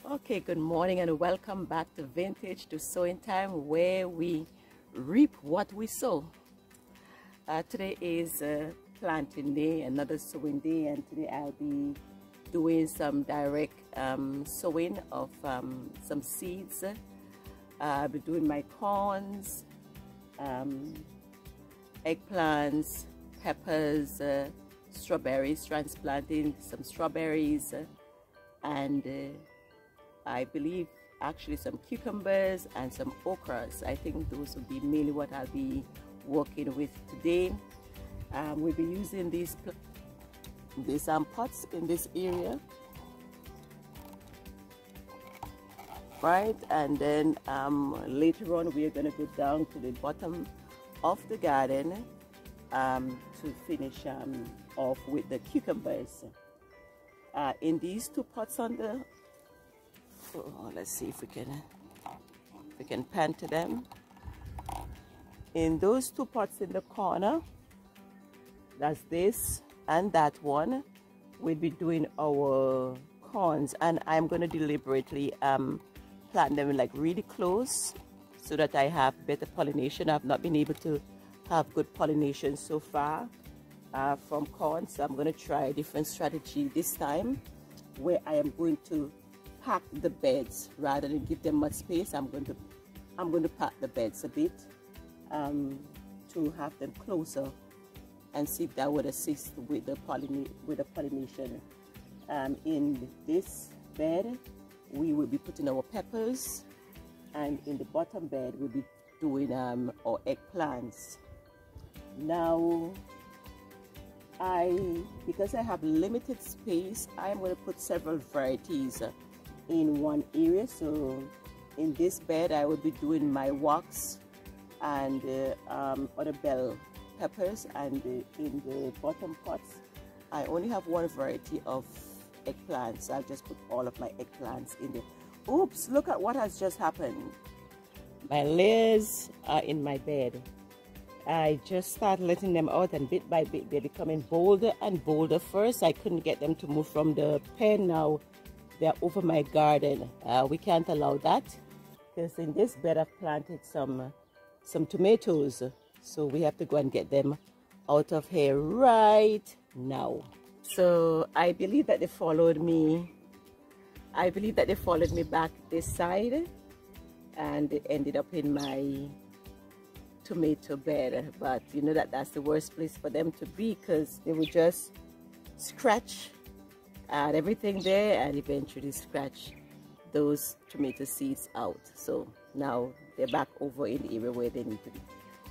Okay, good morning and welcome back to Vintage to Sowing Time, where we reap what we sow. Today is planting day, another sowing day, and today I'll be doing some direct sowing of some seeds. I'll be doing my corns, eggplants, peppers, strawberries, transplanting some strawberries, and I believe actually some cucumbers and some okras. I think those will be mainly what I'll be working with today. We'll be using these pots in this area, right? And then later on we're going to go down to the bottom of the garden to finish off with the cucumbers. In these two pots on the let's see if we can pan to them. In those two pots in the corner, that's this and that one, we'll be doing our corns, and I'm going to deliberately plant them like really close so that I have better pollination. I've not been able to have good pollination so far from corn, so I'm going to try a different strategy this time, where I am going to pack the beds rather than give them much space. I'm going to pack the beds a bit to have them closer, and see if that would assist with the pollination. In this bed we will be putting our peppers, and in the bottom bed we'll be doing our eggplants. Now because I have limited space, I am going to put several varieties in one area. So in this bed I will be doing my wax and other bell peppers, and in the bottom pots I only have one variety of eggplants, so I'll just put all of my eggplants in there. Oops, look at what has just happened. My layers are in my bed. I just started letting them out, and bit by bit they're becoming bolder and bolder. First I couldn't get them to move from the pen, now they're over my garden. We can't allow that, because in this bed I've planted some tomatoes, so we have to go and get them out of here right now. So I believe that they followed me. I believe that they followed me back this side, and they ended up in my tomato bed. But you know that's the worst place for them to be, because they would just scratch at everything there and eventually scratch those tomato seeds out. So now they're back over in the area where they need to be.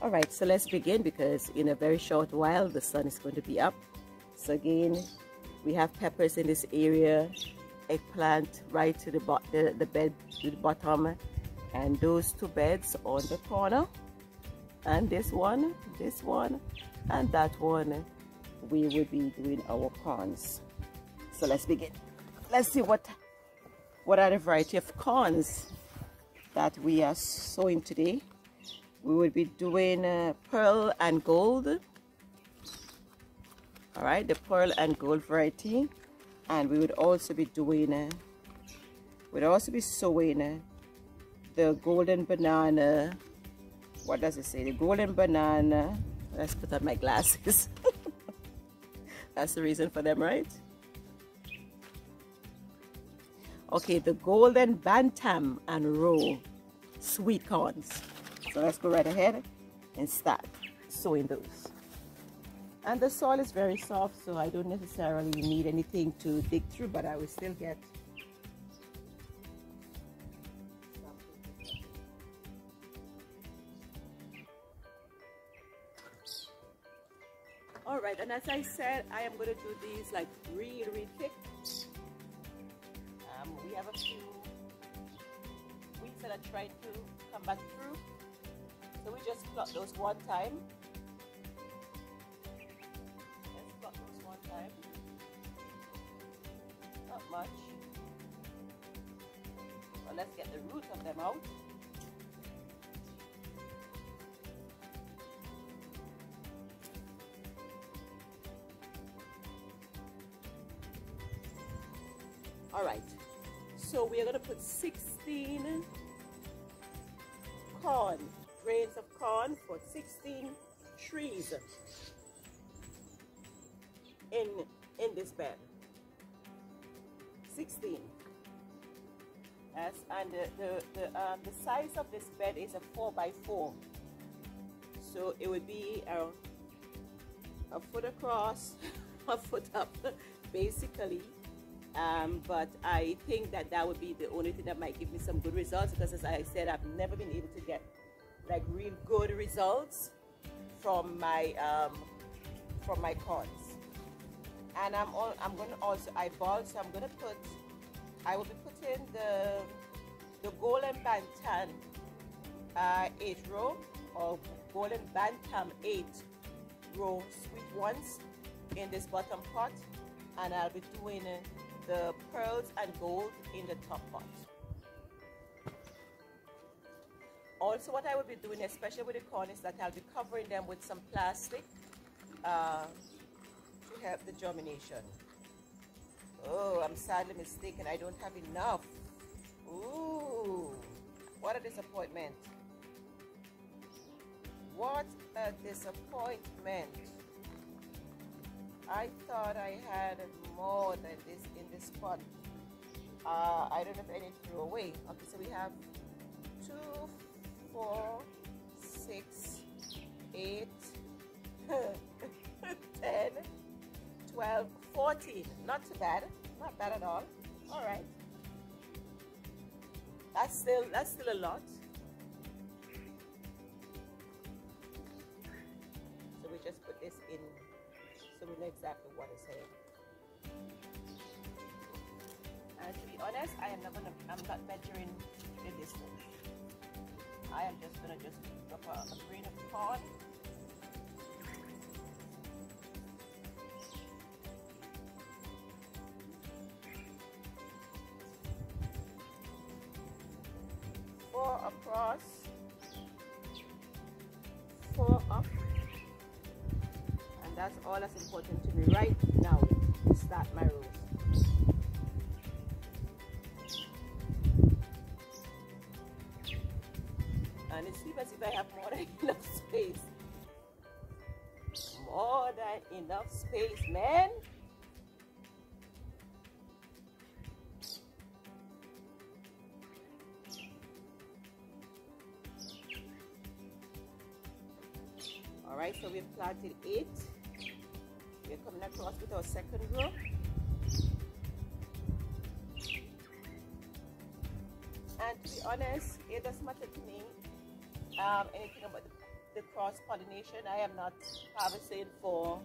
All right, so let's begin, because in a very short while the sun is going to be up. So again, we have peppers in this area, eggplant right to the bed to the bottom, and those two beds on the corner, and this one, and that one, we will be doing our corns. So let's begin. Let's see what are the variety of corns that we are sowing today. We will be doing pearl and gold. All right, the pearl and gold variety, and we would also be doing sowing the golden banana. What does it say? The golden banana. Let's put on my glasses. That's the reason for them, right? Okay, the golden bantam and roll sweet corns. So let's go right ahead and start sowing those. And the soil is very soft, so I don't necessarily need anything to dig through, but I will still get all right. And as I said, I am going to do these like really thick. We have a few weeds that are trying to come back through, so we just plot those one time. Let's plot those one time. Not much, but let's get the roots of them out. All right, So we are going to put 16 grains of corn for 16 trees in this bed. 16. Yes, and the size of this bed is a 4x4. So it would be a foot across, a foot up, basically. But I think that would be the only thing that might give me some good results, because as I said, I've never been able to get like real good results from my corns. And I'm going to also eyeball, so I will be putting the Golden Bantam 8 row or Golden Bantam 8 row sweet ones in this bottom pot, and I'll be doing the pearls and gold in the top pot. Also, what I will be doing, especially with the corn, is that I'll be covering them with some plastic to help the germination. Oh, I'm sadly mistaken. I don't have enough. Ooh, what a disappointment. What a disappointment. I thought I had more than this in this pot. I don't know if I need to throw away. Okay, so we have 2, 4, 6, 8, 10, 12, 14. Not too bad. Not bad at all. All right. That's still a lot. So we just put this in so we know exactly what is here. And to be honest, I'm not measuring in this one. I am just gonna drop a grain of corn. Four across, 4 up, and that's all that's important to me right now to start my rows. And it seems as if I have more than enough space. More than enough space, man. All right, so we've planted 8. We're coming across with our second row. And to be honest, it doesn't matter to me anything about the cross-pollination. I am not harvesting for,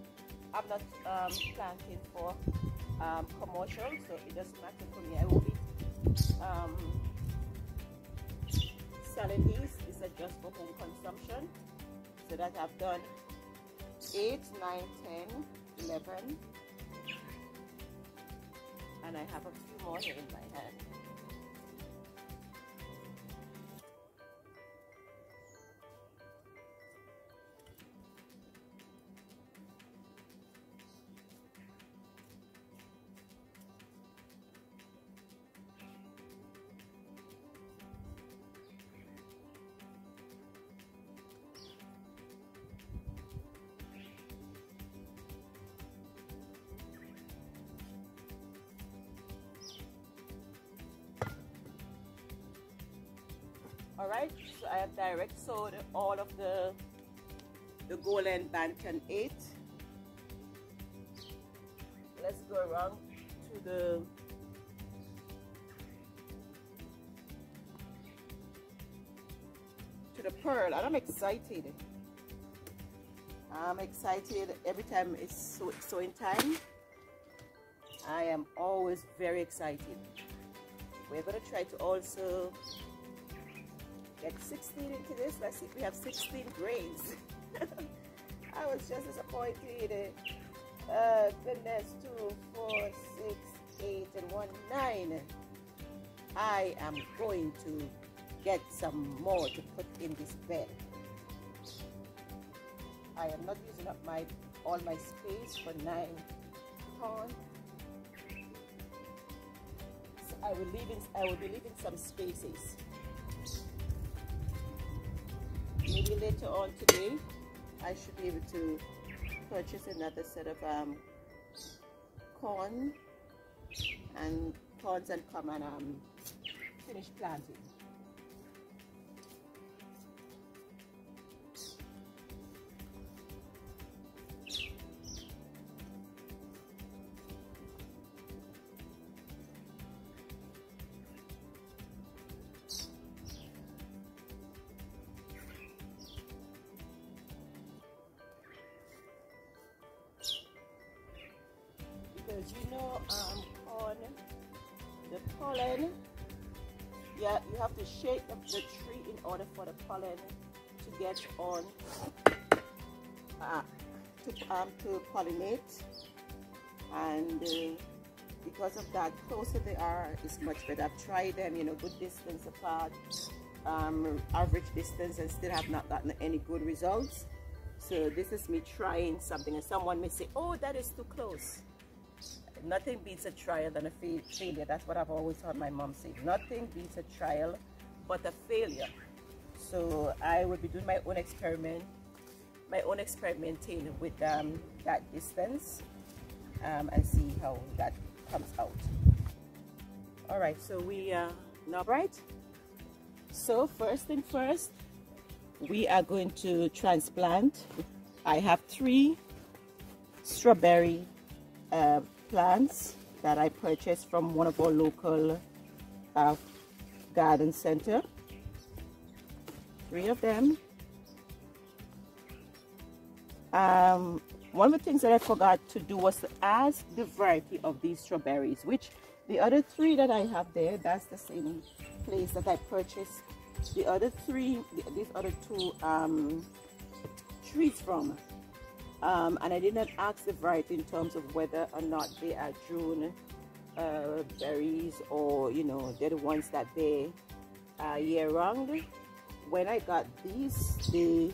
I'm not planting for commercial, so it doesn't matter for me. I will be selling these. These are just for home consumption. So that I've done 8, 9, 10, 11, and I have a few more here in my hand. All right, so I have direct sowed all of the Golden Bantam 8. Let's go around to the pearl, and I'm excited. I'm excited every time it's sowing time. I am always very excited. We're going to try to also get 16 into this. Let's see if we have 16 grains. I was just disappointed. Goodness, 2, 4, 6, 8, and 1, 9. I am going to get some more to put in this bed. I am not using up all my space for 9 corn. So I will be leaving some spaces. Maybe later on today, I should be able to purchase another set of corns and come and finish planting. Because on the pollen, yeah, you have to shake the tree in order for the pollen to get on to pollinate, and because of that, closer they are is much better. I've tried them, good distance apart, average distance, and still have not gotten any good results. So this is me trying something, and someone may say, oh, that is too close. Nothing beats a trial than a failure. That's what I've always heard my mom say. Nothing beats a trial but a failure. So I will be doing my own experimenting with that distance and see how that comes out. All right, so we now right. So first thing first, we are going to transplant. I have 3 strawberry plants that I purchased from one of our local garden center. 3 of them. One of the things that I forgot to do was to ask the variety of these strawberries, which the other 3 that I have there, that's the same place that I purchased the other 3, these other 2 trees from. And I did not ask the variety in terms of whether or not they are June berries, or they're the ones that they are year-round. When I got these, they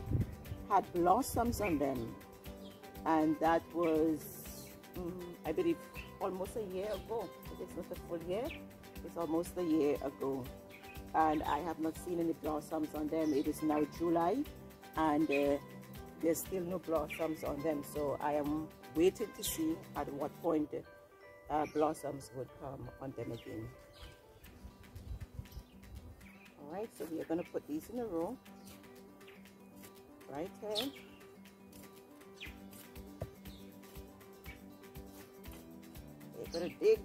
had blossoms on them, and that was I believe almost a year ago. It's not a full year, it's almost a year ago, and I have not seen any blossoms on them. It is now July, and there's still no blossoms on them, so I am waiting to see at what point blossoms would come on them again. All right, so we are going to put these in a row right here. We're going to dig.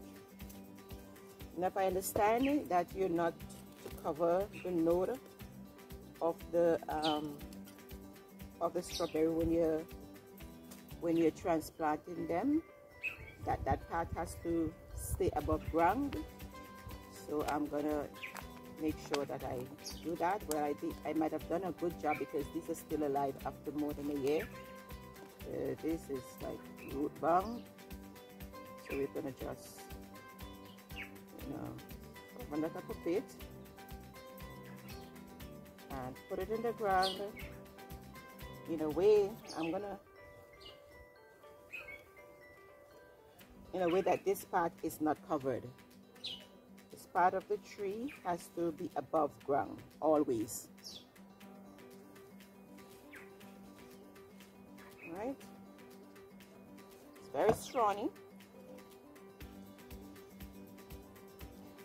Now, if I understand that you're not to cover the node of the strawberry when you're transplanting them, that part has to stay above ground. So I'm gonna make sure that I do that. Well, I think I might have done a good job because these are still alive after more than a year. This is like root bound, so we're gonna just open that up a bit and put it in the ground. In a way, in a way that this part is not covered. This part of the tree has to be above ground always. All right. It's very scrawny.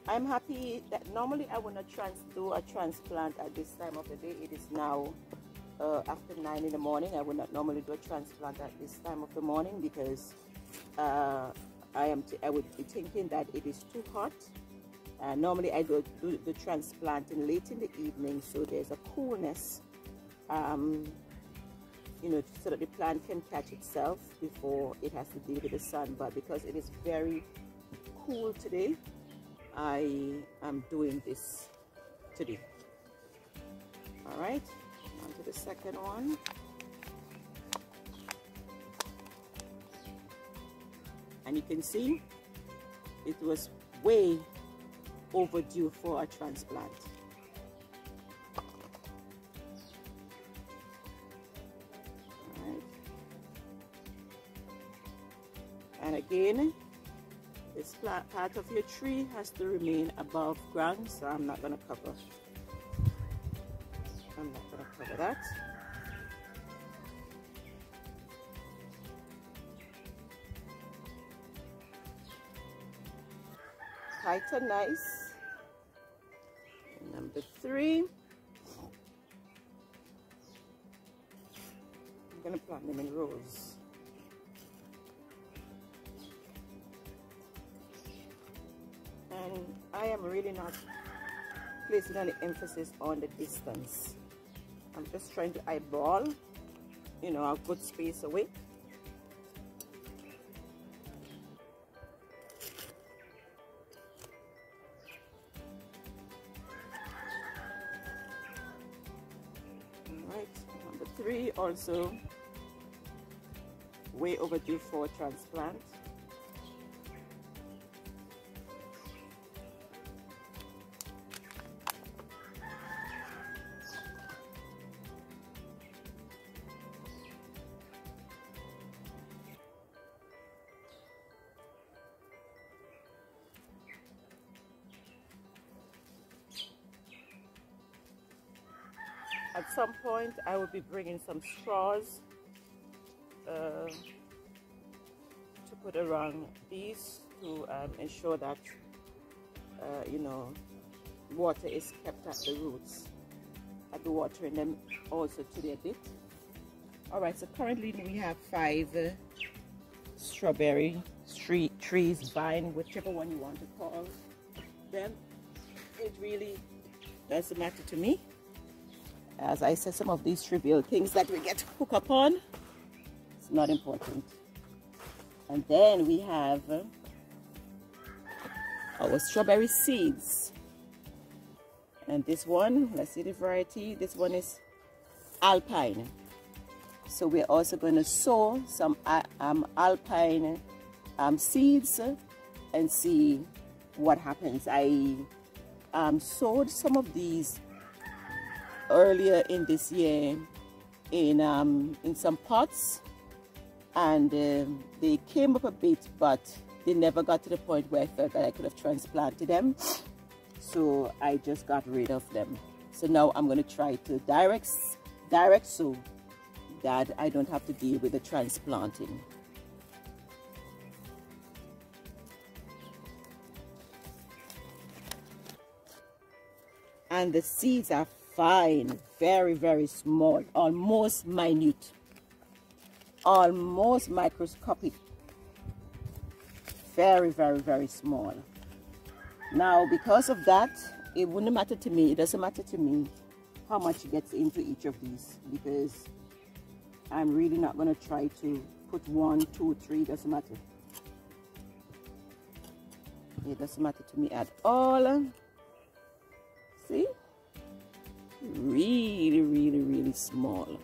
I'm happy that normally I would not do a transplant at this time of the day. It is now after 9 in the morning. I would not normally do a transplant at this time of the morning because I would be thinking that it is too hot. Normally I do the transplanting late in the evening, so there's a coolness, so that the plant can catch itself before it has to deal with the sun. But because it is very cool today, I am doing this today. All right, on to the second one. And you can see it was way overdue for a transplant. All right. And again, This part of your tree has to remain above ground, so I'm not going to cover. I'm not going to cover that. Tight and nice. And number 3. I'm going to plant them in rows. And I am really not placing any emphasis on the distance. I'm just trying to eyeball, you know, a good space away. Alright, number 3 also way overdue for transplant. At some point, I will be bringing some straws to put around these to ensure that, you know, water is kept at the roots. I'll be watering them also today a bit. All right, so currently we have 5 strawberry trees, vine, whichever one you want to call them. It really doesn't matter to me. As I said, some of these trivial things that we get hooked up on, it's not important. And then we have our strawberry seeds. And this one, let's see the variety, this one is Alpine. So we're also going to sow some Alpine seeds and see what happens. I sowed some of these earlier in this year in some pots, and they came up a bit, but they never got to the point where I felt that I could have transplanted them, so I just got rid of them. So now I'm going to try to direct sow that I don't have to deal with the transplanting. And the seeds are fine, very, very small, almost minute, almost microscopic, very, very, very small. Now, because of that, it wouldn't matter to me, it doesn't matter to me how much gets into each of these, because I'm really not going to try to put 1, 2, 3, doesn't matter. It doesn't matter to me at all. See? Really, really, really small.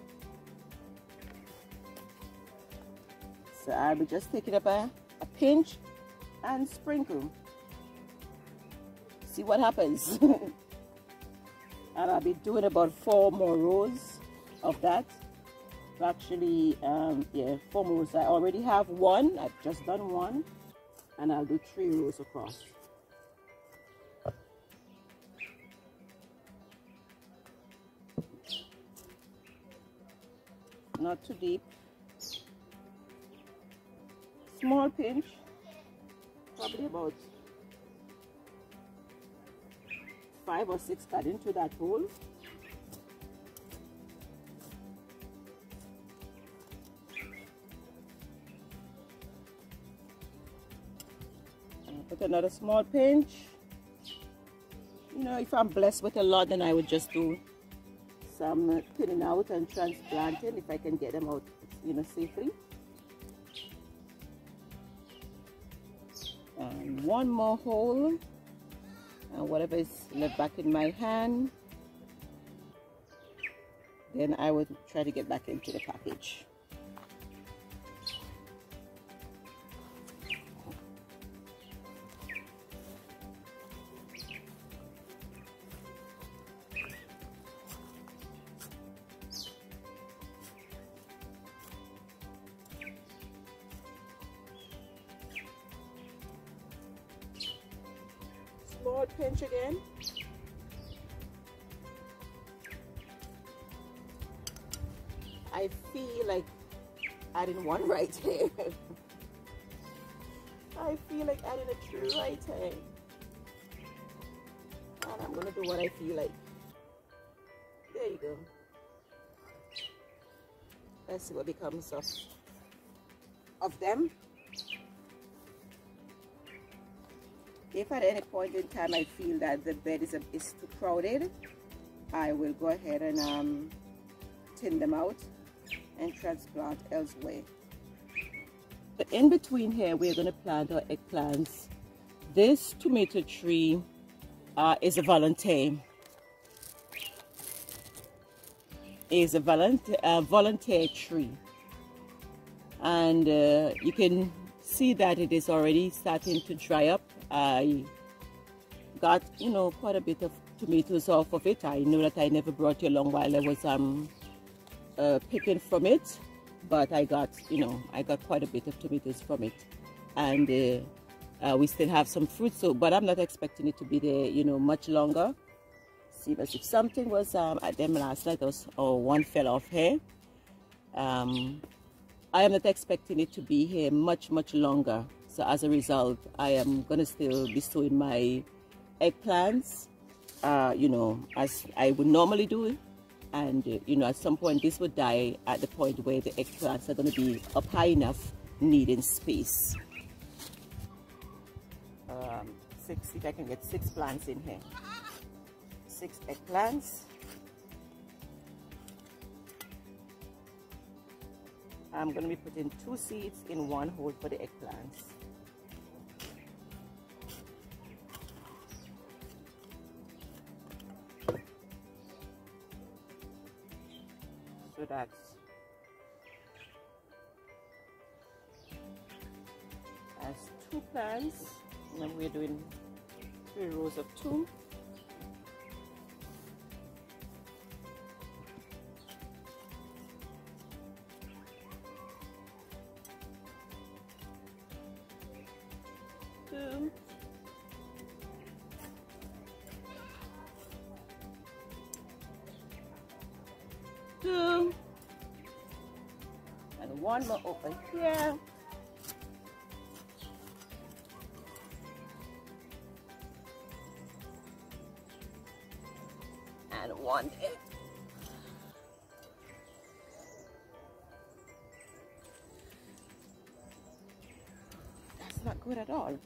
So I'll be just taking up a pinch and sprinkle. See what happens. And I'll be doing about 4 more rows of that. Actually, yeah, 4 more rows. I already have 1. I've just done 1. And I'll do 3 rows across. Not too deep. Small pinch, probably about 5 or 6 cut into that hole. And put another small pinch. You know, if I'm blessed with a lot, then I would just do some thinning out and transplanting if I can get them out, you know, safely. And 1 more hole, and whatever is left back in my hand, then I would try to get back into the package. small pinch again. I feel like adding one right here. I feel like adding a true right here. And I'm gonna do what I feel like. There you go. Let's see what becomes of them. If at any point in time I feel that the bed is too crowded, I will go ahead and thin them out and transplant elsewhere. In between here, we're going to plant our eggplants. This tomato tree is a volunteer. Is a volunteer tree, and you can see that it is already starting to dry up. I got, you know, quite a bit of tomatoes off of it. I know that I never brought you along while I was picking from it, but I got, you know, I got quite a bit of tomatoes from it, and we still have some fruit. So, but I'm not expecting it to be there, you know, much longer. See, but if something was at them last night, or one fell off here, I am not expecting it to be here much longer. So as a result, I am gonna still be sowing my eggplants, you know, as I would normally do. And you know, at some point this would die at the point where the eggplants are going to be up high enough, needing space. See if I can get 6 plants in here. 6 eggplants. I'm going to be putting 2 seeds in one hole for the eggplants. So that's 2 plants. Remember, we're doing 3 rows of 2. Two, and one more over here. And one there. That's not good at all.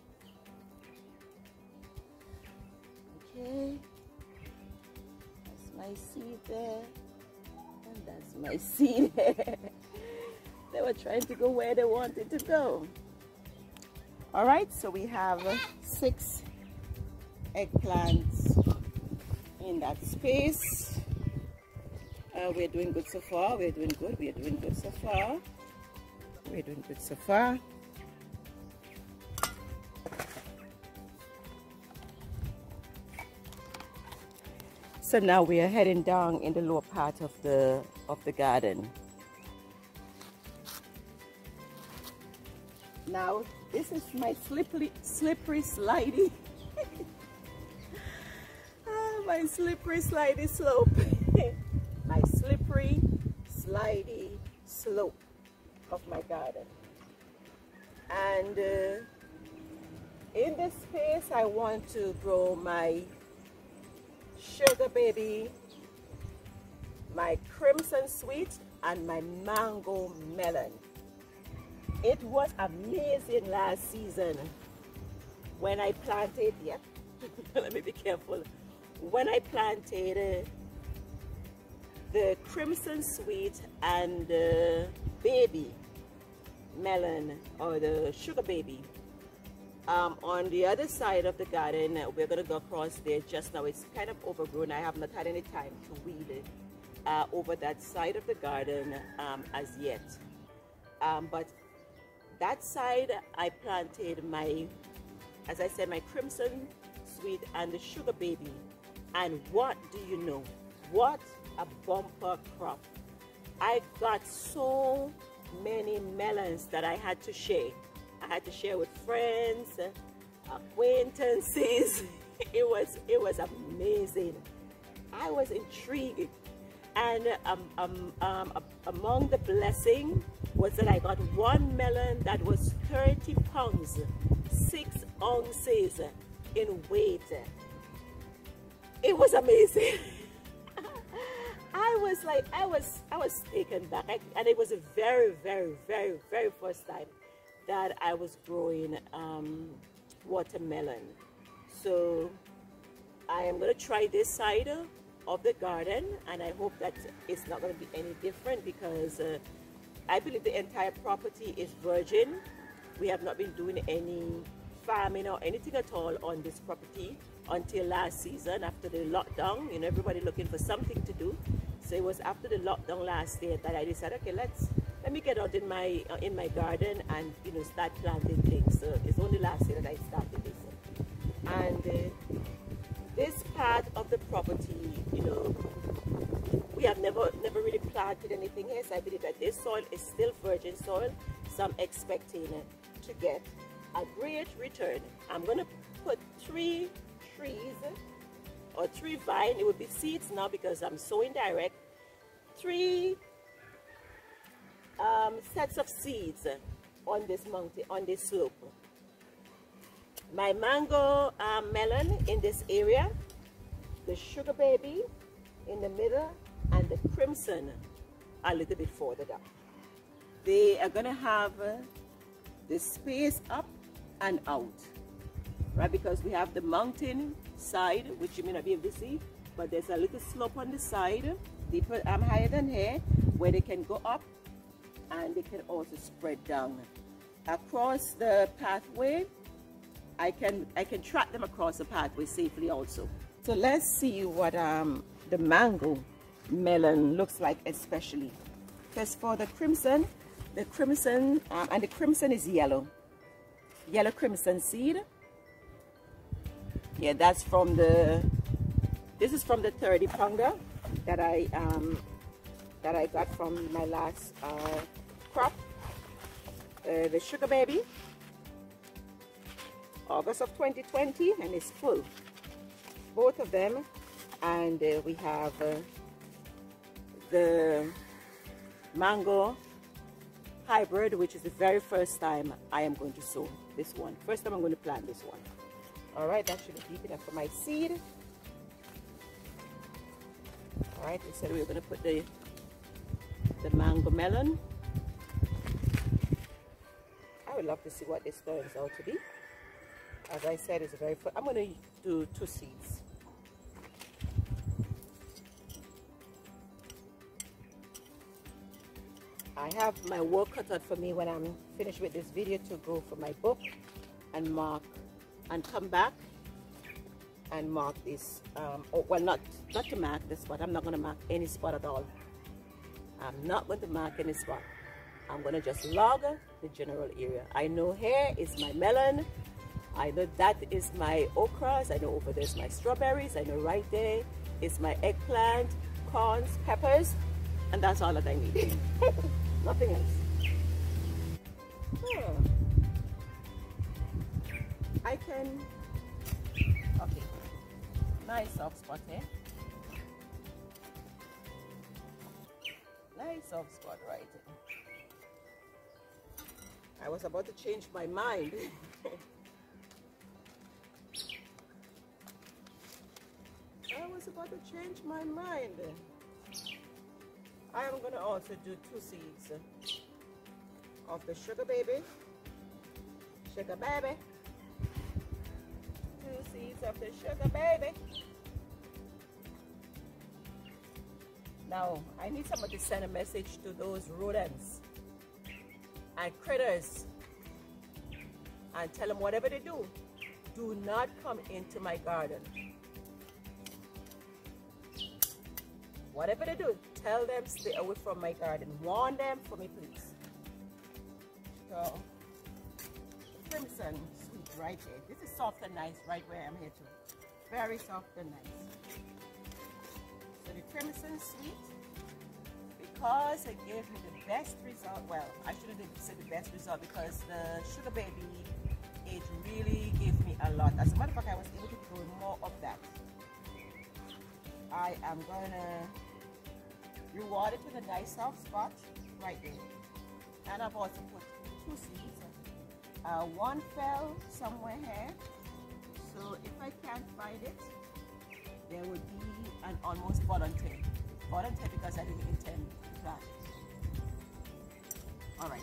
Okay, that's my seed there. That's my seed. They were trying to go where they wanted to go. All right, so we have 6 eggplants in that space. We're doing good so far. We're doing good. We're doing good so far. We're doing good so far. So now we are heading down in the lower part of the garden. Now this is my slippery slidey my slippery slidey slope. My slippery slidey slope of my garden. And in this space I want to grow my sugar baby, my crimson sweet, and my mango melon. It was amazing last season when I planted, yep, let me be careful. When I planted the crimson sweet and the baby melon, or the sugar baby, on the other side of the garden, we're going to go across there just now. It's kind of overgrown. I have not had any time to weed it over that side of the garden as yet. But that side, I planted my, as I said, my crimson sweet and the sugar baby. And what do you know? What a bumper crop. I got so many melons that I had to share. I had to share with friends, acquaintances. it was amazing. I was intrigued, and among the blessing was that I got one melon that was 30 pounds, 6 ounces in weight. It was amazing. I was taken back, and it was a very, very, very, very first time that I was growing watermelon. So I am going to try this side of the garden, and I hope that it's not going to be any different, because I believe the entire property is virgin. We have not been doing any farming or anything at all on this property until last season after the lockdown. You know, everybody looking for something to do. So it was after the lockdown last year that I decided, okay, let me get out in my garden and, you know, start planting things. So it's only last year that I started this. And this part of the property, you know, we have never really planted anything here. So I believe that this soil is still virgin soil. So I'm expecting to get a great return. I'm going to put 3 trees or 3 vines. It would be seeds now because I'm sowing direct. 3 sets of seeds on this mountain, on this slope. My mango melon in this area, the sugar baby in the middle, and the crimson a little bit further down. They are going to have the space up and out, right? Because we have the mountain side, which you may not be able to see, but there's a little slope on the side, deeper, higher than here, where they can go up and they can also spread down. Across the pathway, I can track them across the pathway safely also. So let's see what the mango melon looks like, especially. Because for the crimson and the crimson is yellow crimson seed. Yeah, that's from this is from the 30 pounder that I got from my last crop. The sugar baby, August of 2020, and it's full, both of them. And we have the mango hybrid, which is the very first time I am going to sow this one. First time I'm going to plant this one. All right, that should be deep enough for my seed. All right, we said we were going to put the mango melon. I would love to see what this turns out to be. As I said, it's a very I'm going to do 2 seeds. I have my work cut out for me when I'm finished with this video to go for my book and mark and come back and mark this. Well, not to mark this spot. I'm not going to mark any spot at all. I'm not going to mark any spot. I'm going to just log the general area. I know here is my melon. I know that is my okras. I know over there is my strawberries. I know right there is my eggplant, corns, peppers, and that's all that I need. Nothing else. I can, okay, nice soft spot here. Nice soft spot right here. I was about to change my mind. I was about to change my mind. I am going to also do 2 seeds of the sugar baby. Sugar baby. 2 seeds of the sugar baby. Now, I need somebody to send a message to those rodents and critters and tell them whatever they do not come into my garden. Whatever they do, tell them stay away from my garden. Warn them for me, please. So, crimson sweet right here. This is soft and nice right where I'm here too. Very soft and nice. So the crimson sweet, because it gave me the best result. Well, I shouldn't say the best result because the sugar baby it really gave me a lot. As a matter of fact, I was able to grow more of that. I am gonna reward it with a nice soft spot right there. And I've also put 2 seeds. One fell somewhere here, so if I can't find it, there would be an almost volunteer. Volunteer because I didn't intend to plant it. Alright,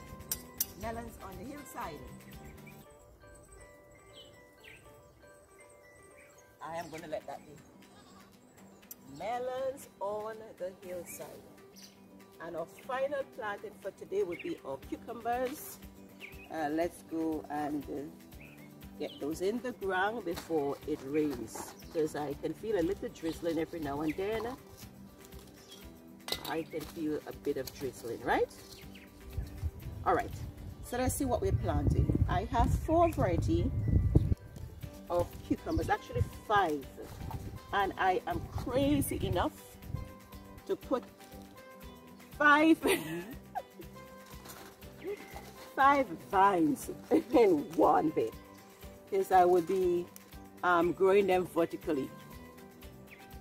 melons on the hillside. I am going to let that be. Melons on the hillside. And our final planting for today would be our cucumbers. Let's go and get those in the ground before it rains, because I can feel a little drizzling every now and then. I can feel a bit of drizzling, right? All right, so let's see what we're planting. I have 4 varieties of cucumbers, actually 5, and I am crazy enough to put 5 5 vines in one bed, because I would be growing them vertically,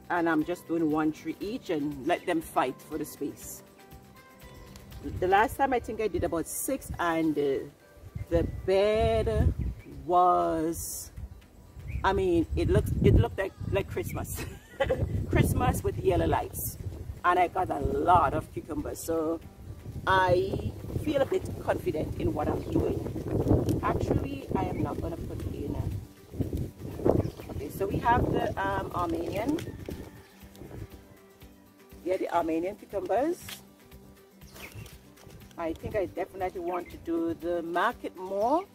and I'm just doing 1 tree each and let them fight for the space. The last time I think I did about 6, and the bed was, I mean, it looked like Christmas. Christmas with yellow lights, and I got a lot of cucumbers, so I feel a bit confident in what I'm doing. Actually, I am not going to put in. Okay, so we have the Armenian. Yeah, the Armenian cucumbers. I think I definitely want to do the market more.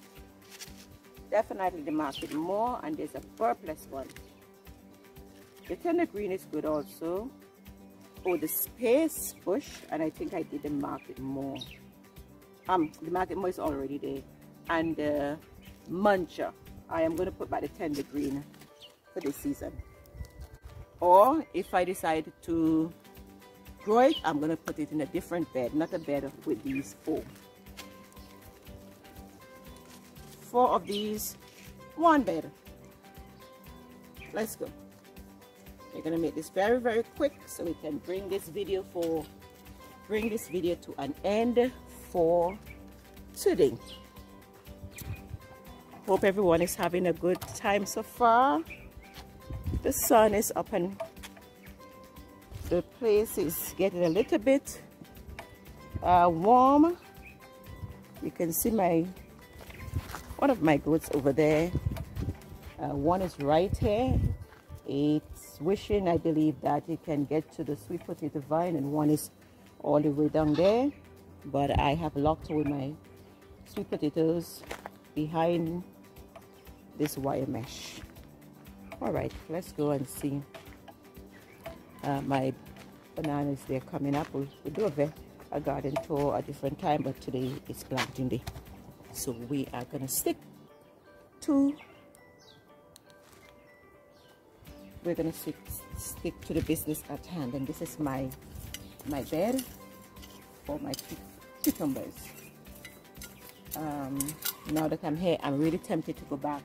Definitely the market more, and there's a purpless one. The tender green is good also. Oh, the space bush, and I think I did the market more. The market more is already there. And the muncher, I am going to put by the tender green for this season. Or if I decide to grow it, I'm going to put it in a different bed, not a bed with these 4. 4 of these, 1 bed. Let's go. We're going to make this very, very quick so we can bring this video to an end for today. Hope everyone is having a good time so far. The sun is up and the place is getting a little bit warm. You can see one of my goats over there. One is right here. It's wishing, I believe, that it can get to the sweet potato vine, and one is all the way down there. But I have locked away my sweet potatoes behind this wire mesh. All right, let's go and see. My bananas, they're coming up. We'll do a garden tour a different time, but today is planting day, so we are gonna stick to the business at hand. And this is my bed for my cucumbers. Now that I'm here, I'm really tempted to go back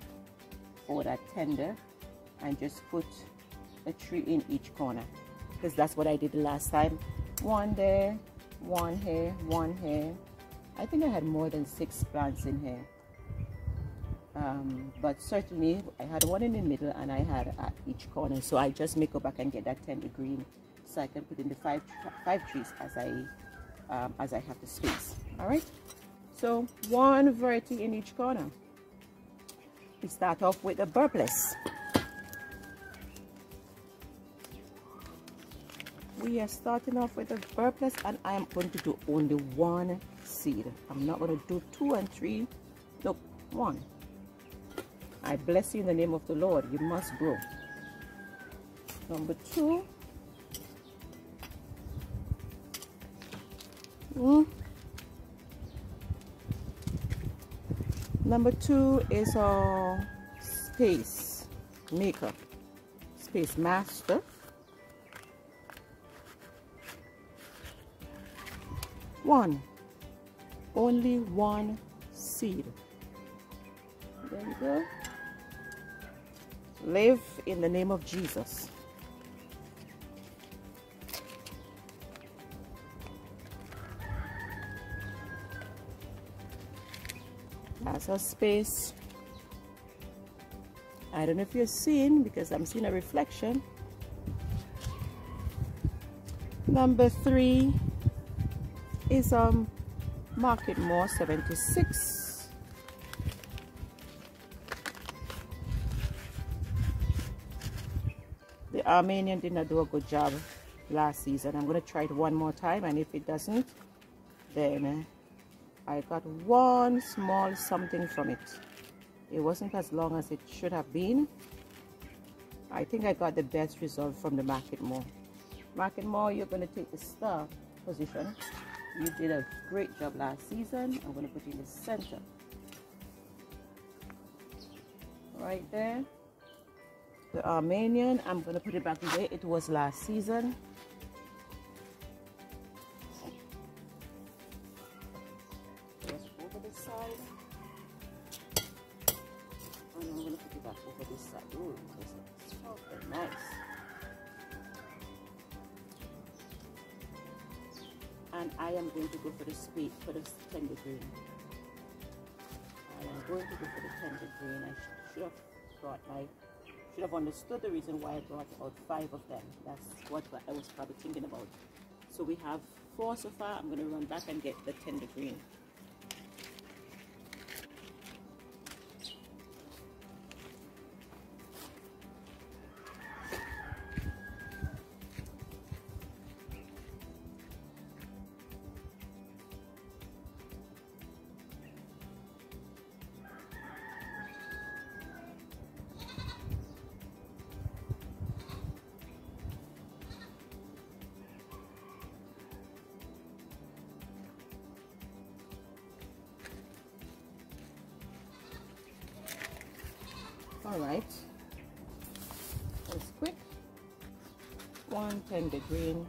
for that tender and just put a tree in each corner, because that's what I did the last time. 1 there, 1 here, 1 here. I think I had more than 6 plants in here. But certainly I had 1 in the middle, and I had at each corner. So I just may go back and get that tender green so I can put in the 5 trees as I have the space. All right. So 1 variety in each corner. We start off with the purpless. We are starting off with the purpless, and I am going to do only 1 seed. I'm not going to do 2 and 3. Nope, 1. I bless you in the name of the Lord. You must grow. Number 2. Number 2 is our space maker, space master. Only 1 seed. There you go. Live in the name of Jesus. That's our space. I don't know if you're seeing, because I'm seeing a reflection. Number 3 is Market More 76. The Armenian did not do a good job last season. I'm going to try it one more time, and if it doesn't, then I got one small something from it. It wasn't as long as it should have been. I think I got the best result from the Market More. Market More, you're going to take the star position. You did a great job last season. I'm going to put you in the center. Right there. The Armenian, I'm going to put it back the way it was last season. Just over this side. And I'm going to put it back over this side. Ooh, this is so nice. And I am going to go for the spade, for the tender green. I am going to go for the tender green. I should have understood the reason why I brought about 5 of them. That's what I was probably thinking about. So we have 4 so far. I'm going to run back and get the tender green. All right, that's quick. 1 tender green,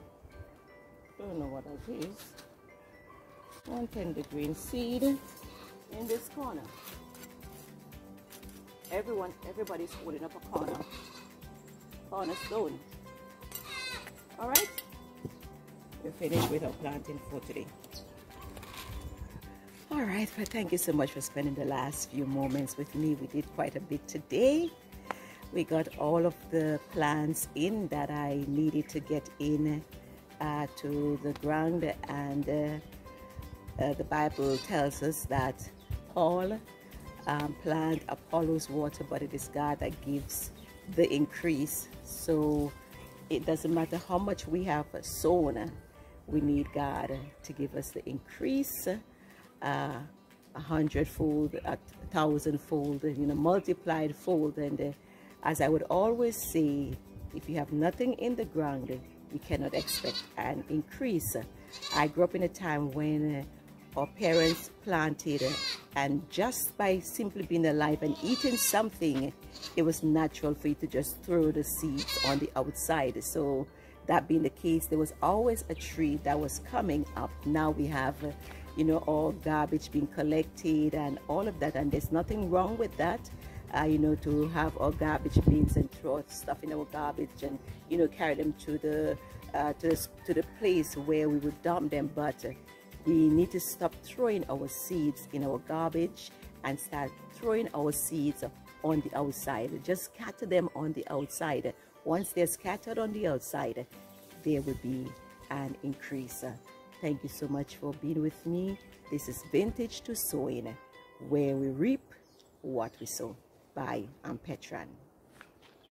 don't know what that is. 1 tender green seed in this corner. Everybody's holding up a cornerstone. All right, we're finished with our planting for today. All right, well, thank you so much for spending the last few moments with me. We did quite a bit today. We got all of the plants in that I needed to get in to the ground, and the Bible tells us that all plant Apollo's water, but it is God that gives the increase. So it doesn't matter how much we have sown, we need God to give us the increase. 100-fold, 1,000-fold, multiplied fold. And as I would always say, if you have nothing in the ground, you cannot expect an increase. I grew up in a time when our parents planted, and just by simply being alive and eating something, it was natural for you to just throw the seeds on the outside. So that being the case, there was always a tree that was coming up. Now we have all garbage being collected and all of that, and there's nothing wrong with that, to have our garbage bins and throw stuff in our garbage and carry them to the place where we would dump them. But we need to stop throwing our seeds in our garbage and start throwing our seeds on the outside. Just scatter them on the outside. Once they're scattered on the outside, there will be an increase. Thank you so much for being with me. This is Vintage to Sowing, where we reap what we sow. Bye. I'm Petran.